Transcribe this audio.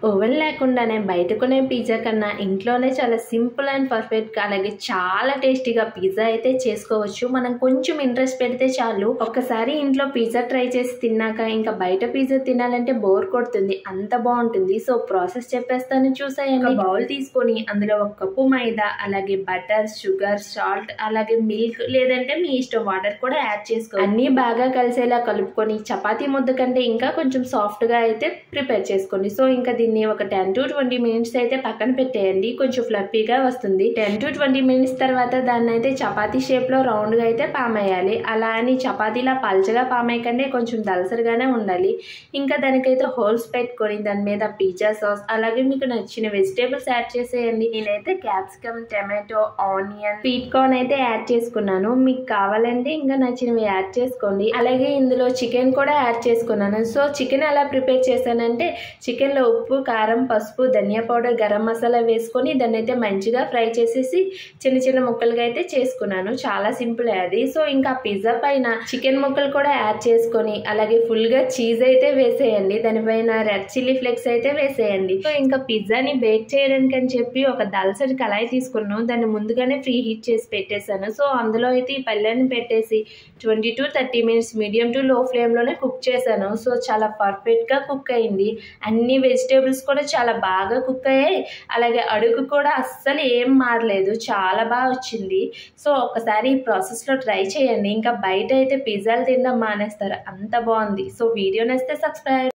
Oven లేకుండానే బయట కొనే పిజ్జా కన్నా ఇంట్లోనే చాలా సింపుల్ అండ్ పర్ఫెక్ట్గా అలాగే చాలా టేస్టీగా పిజ్జా అయితే చేసుకోవచ్చు. మనం కొంచెం ఇంట్రెస్ట్ పెడితే చాలు. ఒక్కసారి ఇంట్లో పిజ్జా ట్రై చేసి తిన్నాక ఇంకా బయట పిజ్జా తినాలంటే బోర్ కొడుతుంది, అంత బాగుంటుంది. సో ప్రాసెస్ చెప్పేస్తాను చూసేయండి. ఒక బౌల్ తీసుకొని అందులో 1 కప్పు మైదా, అలాగే బటర్, షుగర్, సాల్ట్, అలాగే మిల్క్ లేదంటే మీ ఇష్టం వాటర్ కూడా యాడ్ చేసుకోవాలి. అన్నీ బాగా కలిసేలా కలుపుకొని చపాతీ ముద్ద కంటే ఇంకా కొంచెం సాఫ్ట్గా అయితే ప్రిపేర్ చేసుకోండి. సో ఇంకా దీన్ని ఒక 10 to 20 మినిట్స్ అయితే పక్కన పెట్టేయండి, కొంచెం ఫ్లఫీగా వస్తుంది. 10 to 20 మినిట్స్ తర్వాత దాన్ని అయితే చపాతీ షేప్లో రౌండ్గా అయితే పామేయాలి. అలా అని చపాతీలా పల్చగా పామేయకండి, కొంచెం దలసరిగానే ఉండాలి. ఇంకా దానికైతే హోల్స్ పెట్టుకొని దాని మీద పిజ్జా సాస్ అలాగే మీకు నచ్చిన వెజిటేబుల్స్ యాడ్ చేసేయండి. నేనైతే capsicum, tomato, onion, sweet corn అయితే యాడ్ చేసుకున్నాను. మీకు కావాలంటే ఇంకా నచ్చినవి యాడ్ చేసుకోండి. అలాగే ఇందులో చికెన్ కూడా యాడ్ చేసుకున్నాను. సో చికెన్ ఎలా ప్రిపేర్ చేశానంటే చికెన్లో ఉప్పు, కారం, పసుపు, ధనియా పౌడర్, గరం మసాలా వేసుకొని దాన్ని అయితే మంచిగా ఫ్రై చేసేసి చిన్న చిన్న ముక్కలుగా అయితే చేసుకున్నాను. చాలా సింపుల్ అది. సో ఇంకా పిజ్జా పైన చికెన్ ముక్కలు కూడా యాడ్ చేసుకొని అలాగే ఫుల్గా చీజ్ అయితే వేసేయండి. దానిపైన రెడ్ చిల్లీ ఫ్లేక్స్ అయితే వేసేయండి. సో ఇంకా పిజ్జాని బేక్ చేయడానికి అని చెప్పి ఒక దలసరి కళాయి తీసుకున్నాను. దాన్ని ముందుగానే ఫ్రీ హీట్ చేసి పెట్టేశాను. సో అందులో అయితే ఈ పళ్ళని పెట్టేసి 20 to 30 మినిట్స్ మీడియం టు లో ఫ్లేమ్లోనే కుక్ చేశాను. సో చాలా పర్ఫెక్ట్గా కుక్ అయింది. అన్ని వెజిటేబుల్స్ కూడా చాలా బాగా కుక్ అయ్యాయి. అలాగే అడుగు కూడా అస్సలు ఏం మారలేదు, చాలా బాగా వచ్చింది. సో ఒకసారి ఈ ప్రాసెస్లో ట్రై చేయండి. ఇంకా బయట అయితే పిజ్జాలు తినడం మానేస్తారు, అంత బాగుంది. సో వీడియో నచ్చితే సబ్స్క్రైబ్.